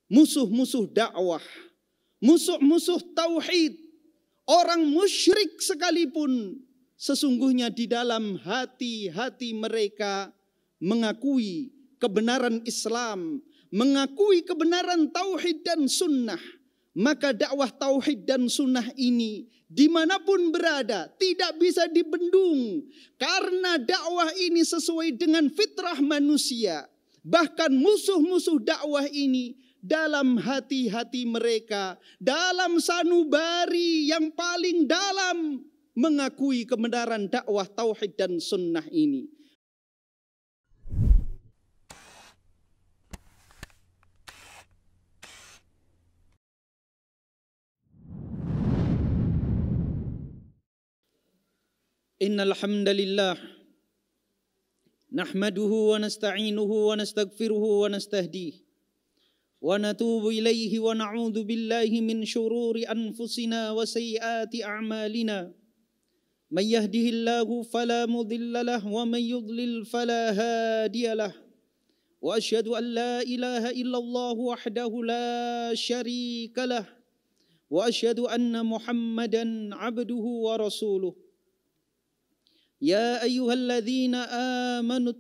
musuh-musuh dakwah, musuh-musuh tauhid, orang musyrik sekalipun, sesungguhnya di dalam hati-hati mereka mengakui kebenaran Islam, mengakui kebenaran tauhid dan sunnah. Maka dakwah tauhid dan sunnah ini dimanapun berada tidak bisa dibendung, karena dakwah ini sesuai dengan fitrah manusia. Bahkan musuh-musuh dakwah ini dalam hati-hati mereka, dalam sanubari yang paling dalam, mengakui kebenaran dakwah tauhid dan sunnah ini. Innal hamdalillah nahmaduhu wa nasta'inuhu wa nastaghfiruhu wa nastahdihi wa natubu ilaihi wa na'udzu billahi min syururi anfusina wa sayyiati a'malina. May yahdihillahu fala mudilla lahu wa may yudlil fala hadiya lahu. Wa asyhadu an la ilaha illallah wahdahu la syarika lahu wa asyhadu anna Muhammadan 'abduhu wa rasuluh. Ya ayyuhalladzina amanu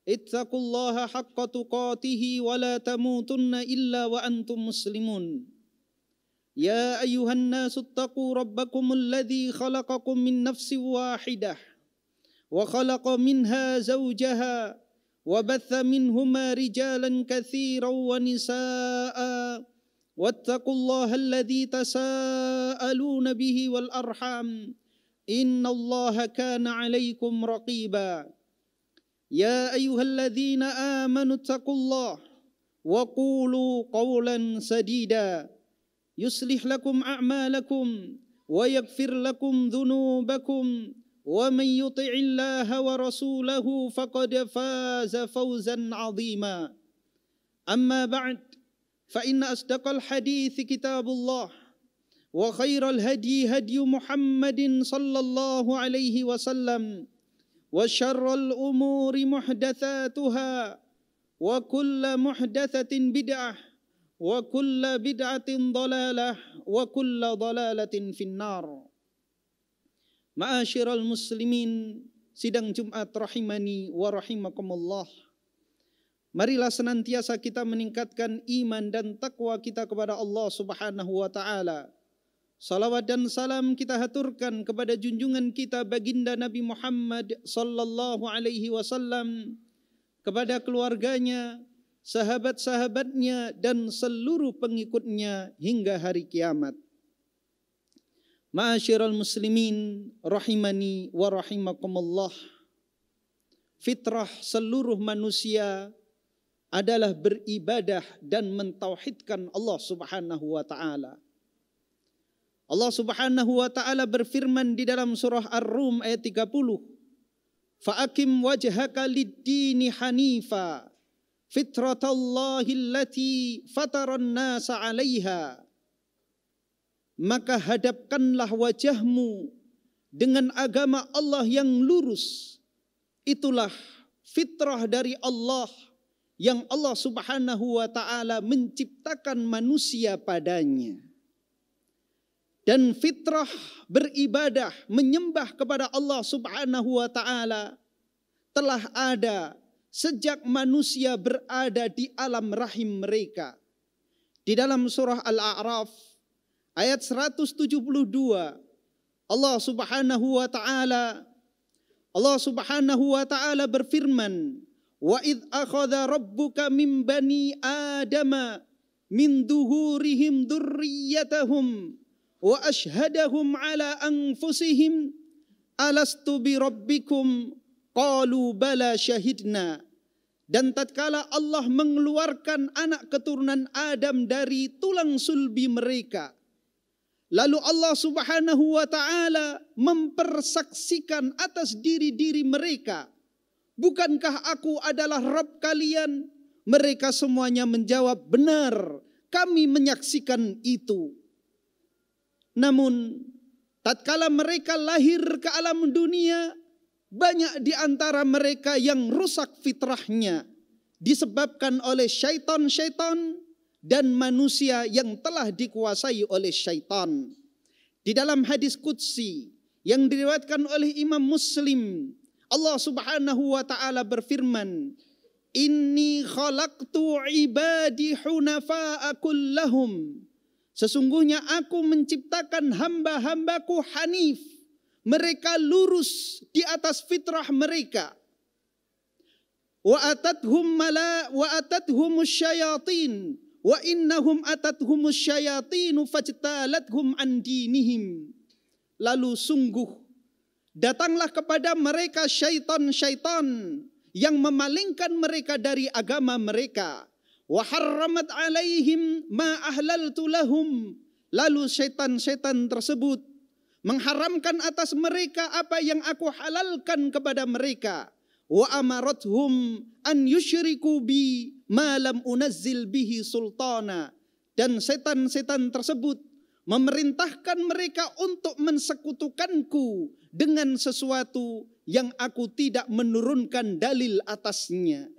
ittaqullaha haqqa tuqatih wa la tamutunna illa wa antum muslimun. Ya ayyuhan nasu ittaqu rabbakumul ladzi khalaqakum min nafsin wahidah wa khalaqa minha zawjaha wa batha minhuma rijalan katsiran wa nisaa'a wattaqullaha alladzi tasaaluna bihi wal arham innallaha kana 'alaikum raqiba. Ya ayyuhalladzina amanu taqullaha wa qulu qawlan sadida yuslih lakum a'malakum wa yaghfir lakum dhunubakum wa man yuti'illaha wa rasulahu faqad faza fawzan 'azima. Amma ba'd, fa inna asdaqal hadithi kitabullah wa khairal hadi hadi Muhammadin sallallahu alaihi wasallam wa syarral umuri muhdatsatuha wa kullu muhdatsatin bid'ah wa kullu bid'atin dhalalah wa kullu dhalalatin finnar. Ma'asyiral muslimin, sidang Jumat rahimani wa rahimakumullah. Marilah senantiasa kita meningkatkan iman dan takwa kita kepada Allah Subhanahu wa taala. Salawat dan salam kita haturkan kepada junjungan kita baginda Nabi Muhammad sallallahu alaihi wasallam, kepada keluarganya, sahabat-sahabatnya dan seluruh pengikutnya hingga hari kiamat. Ma'asyiral muslimin rahimani wa rahimakumullah. Fitrah seluruh manusia adalah beribadah dan mentauhidkan Allah Subhanahu wa taala. Allah Subhanahu wa taala berfirman di dalam surah Ar-Rum ayat 30, "Fa'akim wajhaka lid-dini hanifa fitratallahi allati fataran nasa 'alaiha." Maka hadapkanlah wajahmu dengan agama Allah yang lurus. Itulah fitrah dari Allah yang Allah Subhanahu wa taala menciptakan manusia padanya. Dan fitrah beribadah, menyembah kepada Allah Subhanahu wa taala telah ada sejak manusia berada di alam rahim mereka. Di dalam surah Al-A'raf ayat 172, Allah Subhanahu wa taala berfirman, "Wa idh akhadha rabbuka min bani adama min duhurihim dzurriyyatahum wa ashhadahum ala anfusihim alastu bi rabbikum qalu bala syahidna." Dan tatkala Allah mengeluarkan anak keturunan Adam dari tulang sulbi mereka, lalu Allah Subhanahu wa taala mempersaksikan atas diri-diri mereka, "Bukankah aku adalah Rabb kalian?" Mereka semuanya menjawab, "Benar, kami menyaksikan itu." Namun tatkala mereka lahir ke alam dunia, banyak di antara mereka yang rusak fitrahnya disebabkan oleh syaitan-syaitan dan manusia yang telah dikuasai oleh syaitan. Di dalam hadis qudsi yang diriwayatkan oleh Imam Muslim, Allah Subhanahu wa taala berfirman, "Inni khalaqtu ibadi hunafa'a kullahum." Sesungguhnya aku menciptakan hamba-hambaku hanif. Mereka lurus di atas fitrah mereka. Wa atathum syayatin wa innahum atathum syayatinu fajtalathum an dinihim. Lalu sungguh datanglah kepada mereka syaitan-syaitan yang memalingkan mereka dari agama mereka. Wa harramat alaihim ma ahlaltu lahum. Lalu syaitan-syaitan tersebut mengharamkan atas mereka apa yang aku halalkan kepada mereka. Wa amarathum an yusyriku bi ma lam unazzil bihi sultana. Dan setan-setan tersebut memerintahkan mereka untuk mensekutukanku dengan sesuatu yang aku tidak menurunkan dalil atasnya.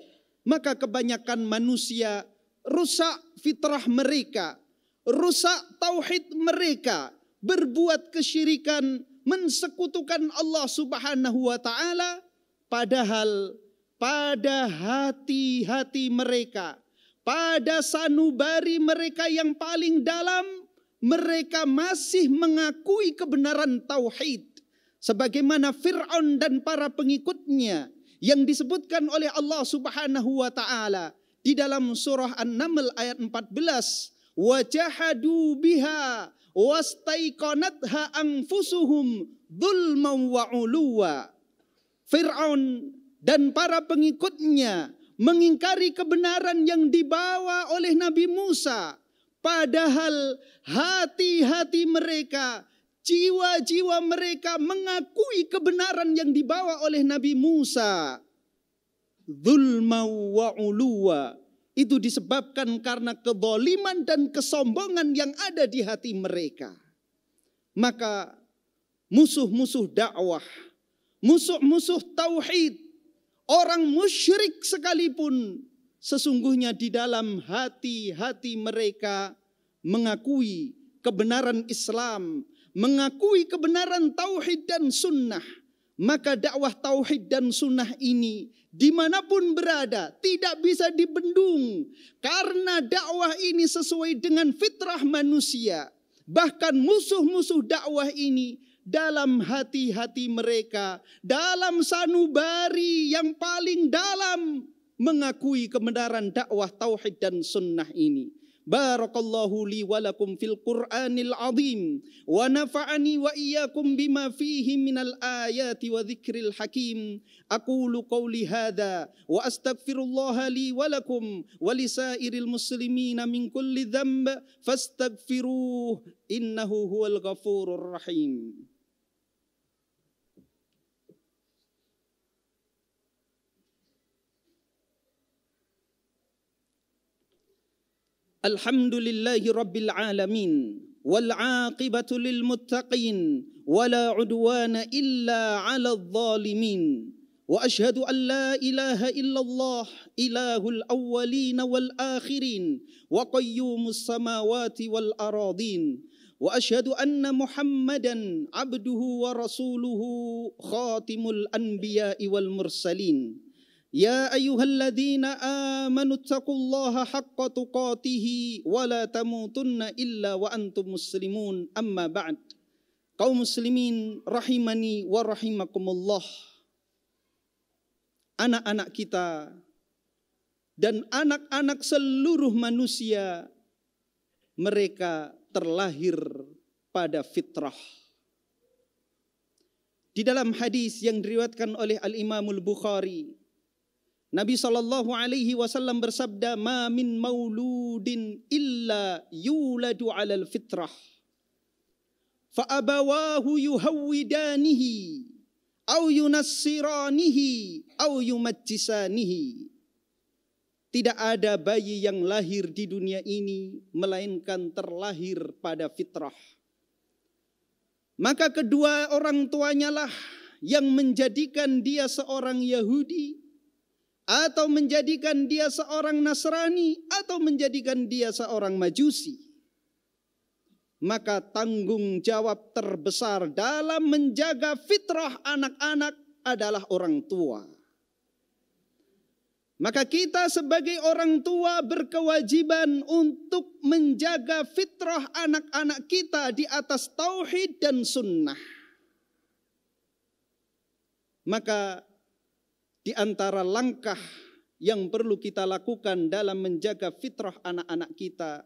Maka kebanyakan manusia rusak fitrah mereka, rusak tauhid mereka, berbuat kesyirikan, mensekutukan Allah Subhanahu wa taala, padahal pada hati-hati mereka, pada sanubari mereka yang paling dalam, mereka masih mengakui kebenaran tauhid. Sebagaimana Fir'aun dan para pengikutnya yang disebutkan oleh Allah Subhanahu wa taala di dalam surah An-Naml ayat 14, "Wajahadu biha wastaiqanatha anfusuhum dzulman wa 'uluwa." Fir'aun dan para pengikutnya mengingkari kebenaran yang dibawa oleh Nabi Musa, padahal hati-hati mereka, jiwa-jiwa mereka mengakui kebenaran yang dibawa oleh Nabi Musa. Dzulman wa 'uluwa. Itu disebabkan karena kezaliman dan kesombongan yang ada di hati mereka. Maka musuh-musuh dakwah, musuh-musuh tauhid, orang musyrik sekalipun, sesungguhnya di dalam hati-hati mereka mengakui kebenaran Islam, mengakui kebenaran tauhid dan sunnah. Maka dakwah tauhid dan sunnah ini dimanapun berada tidak bisa dibendung, karena dakwah ini sesuai dengan fitrah manusia. Bahkan musuh-musuh dakwah ini dalam hati-hati mereka, dalam sanubari yang paling dalam, mengakui kebenaran dakwah tauhid dan sunnah ini. Barakallahu li wa lakum fil Qur'anil azim wa nafa'ani wa iyyakum bima fihi minal ayati wa dzikril hakim. Aqulu qawli hadza wa astaghfirullaha li wa lakum wa lisairil muslimina min kulli dzamb fastaghfiruh innahu huwal ghafurur rahim. Alhamdulillahi rabbil alamin wal aqibatu lil muttaqin wala udwana illa 'alal zalimin wa asyhadu an la ilaha illallah ilahul awwalin wal akhirin wa qayyumus samawati wal aradin wa asyhadu anna Muhammadan abduhu wa rasuluhu khatimul anbiya'i wal mursalin. Ya ayyuhalladzina amanu taqullaha haqqa tuqatih wa la tamutunna illa wa antum muslimun. Amma ba'd. Kaum muslimin rahimani wa rahimakumullah. Anak-anak kita dan anak-anak seluruh manusia, mereka terlahir pada fitrah. Di dalam hadis yang diriwayatkan oleh Al-Imamul Bukhari, Nabi SAW bersabda, "Ma min mauludin illa yuladu 'alal fitrah, fa abawahu yuhawwidanihi, aw yunassiranihi, aw yumajjisanihi." Tidak ada bayi yang lahir di dunia ini melainkan terlahir pada fitrah. Maka kedua orang tuanya lah yang menjadikan dia seorang Yahudi atau menjadikan dia seorang Nasrani, atau menjadikan dia seorang Majusi. Maka tanggung jawab terbesar dalam menjaga fitrah anak-anak adalah orang tua. Maka kita sebagai orang tua berkewajiban untuk menjaga fitrah anak-anak kita di atas tauhid dan sunnah. Maka di antara langkah yang perlu kita lakukan dalam menjaga fitrah anak-anak kita,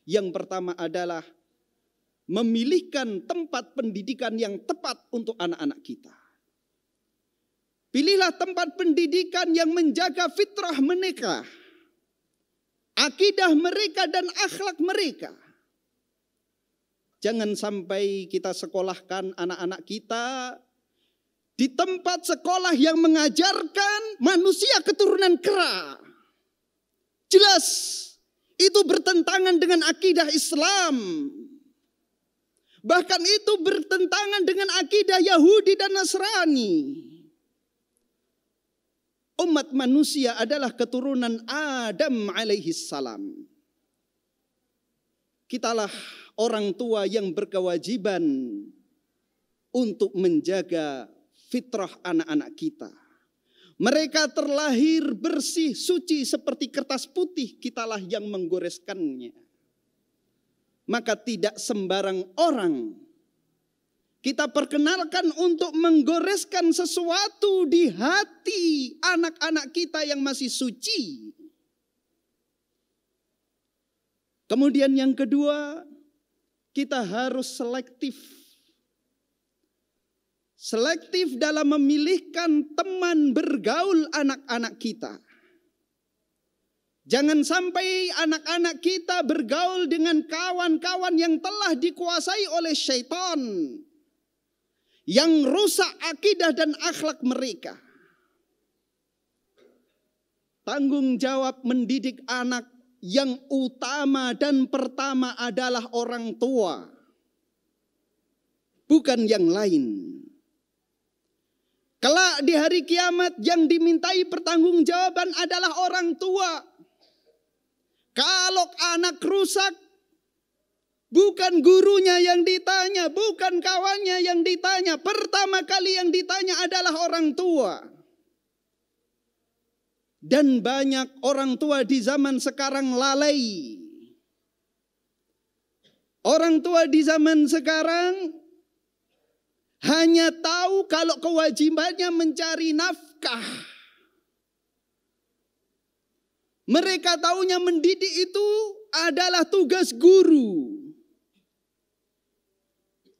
yang pertama adalah memilihkan tempat pendidikan yang tepat untuk anak-anak kita. Pilihlah tempat pendidikan yang menjaga fitrah mereka, akidah mereka dan akhlak mereka. Jangan sampai kita sekolahkan anak-anak kita di tempat sekolah yang mengajarkan manusia keturunan kera. Jelas itu bertentangan dengan akidah Islam. Bahkan itu bertentangan dengan akidah Yahudi dan Nasrani. Umat manusia adalah keturunan Adam alaihi salam. Kitalah orang tua yang berkewajiban untuk menjaga fitrah anak-anak kita. Mereka terlahir bersih, suci seperti kertas putih, kitalah yang menggoreskannya. Maka tidak sembarang orang kita perkenalkan untuk menggoreskan sesuatu di hati anak-anak kita yang masih suci. Kemudian yang kedua, kita harus selektif. Selektif dalam memilihkan teman bergaul anak-anak kita. Jangan sampai anak-anak kita bergaul dengan kawan-kawan yang telah dikuasai oleh syaitan, yang rusak akidah dan akhlak mereka. Tanggung jawab mendidik anak yang utama dan pertama adalah orang tua, bukan yang lain. Kelak di hari kiamat yang dimintai pertanggungjawaban adalah orang tua. Kalau anak rusak, bukan gurunya yang ditanya, bukan kawannya yang ditanya. Pertama kali yang ditanya adalah orang tua. Dan banyak orang tua di zaman sekarang lalai. Orang tua di zaman sekarang hanya tahu kalau kewajibannya mencari nafkah. Mereka taunya mendidik itu adalah tugas guru.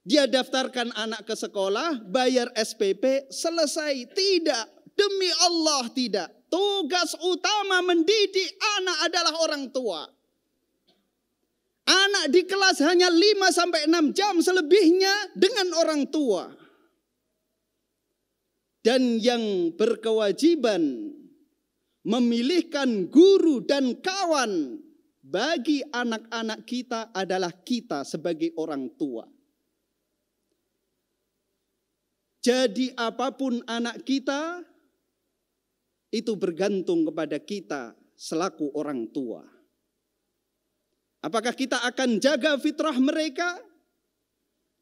Dia daftarkan anak ke sekolah, bayar SPP, selesai. Tidak, demi Allah tidak. Tugas utama mendidik anak adalah orang tua. Anak di kelas hanya 5-6 jam, selebihnya dengan orang tua. Dan yang berkewajiban memilihkan guru dan kawan bagi anak-anak kita adalah kita sebagai orang tua. Jadi apapun anak kita, itu bergantung kepada kita selaku orang tua. Apakah kita akan jaga fitrah mereka,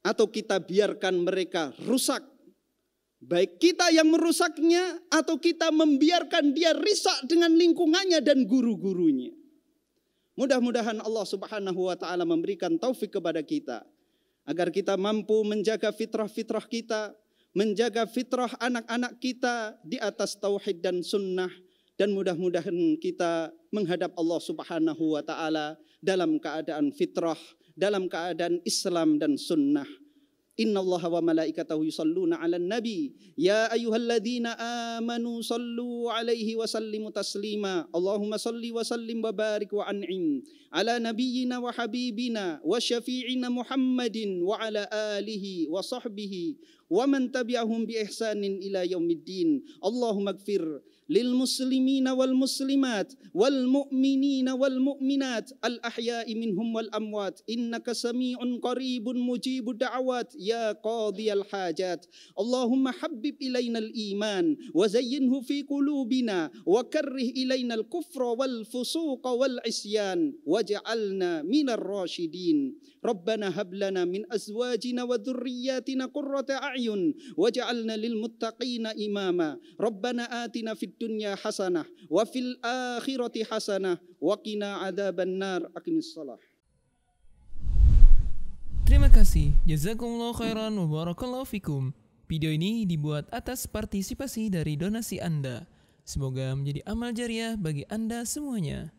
atau kita biarkan mereka rusak? Baik kita yang merusaknya, atau kita membiarkan dia rusak dengan lingkungannya dan guru-gurunya. Mudah-mudahan Allah Subhanahu wa ta'ala memberikan taufik kepada kita, agar kita mampu menjaga fitrah-fitrah kita, menjaga fitrah anak-anak kita di atas tauhid dan sunnah. Dan mudah-mudahan kita menghadap Allah Subhanahu wa ta'ala dalam keadaan fitrah, dalam keadaan Islam dan sunnah. Inna Allah wa malaikatahu yusalluna ala nabi. Ya ayyuhalladzina amanu sallu alaihi wa sallimu taslima. Allahumma salli wa sallim wa barik wa an'im ala nabiyyina wa habibina wa syafi'ina Muhammadin wa ala alihi wa sahbihi wa man tabi'ahum bi ihsanin ila yaumiddin. Allahumma gfir للمسلمين والمسلمات والمؤمنين والمؤمنات الأحياء منهم والأموات إنك سميع قريب مجيب الدعوات يا قاضي الحاجات اللهم حبب إلينا الإيمان وزينه في قلوبنا وكره إلينا الكفر والفسوق والعصيان واجعلنا من الراشدين ربنا هب لنا من أزواجنا وذرياتنا قرة أعين واجعلنا للمتقين إماما ربنا آتنا في الدنيا حسنة وفي الآخرة حسنة وقنا عذاب النار أقم الصلاة. Terima kasih, jazakumullah khairan wa barakallahu fikum. Video ini dibuat atas partisipasi dari donasi Anda. Semoga menjadi amal jariah bagi Anda semuanya.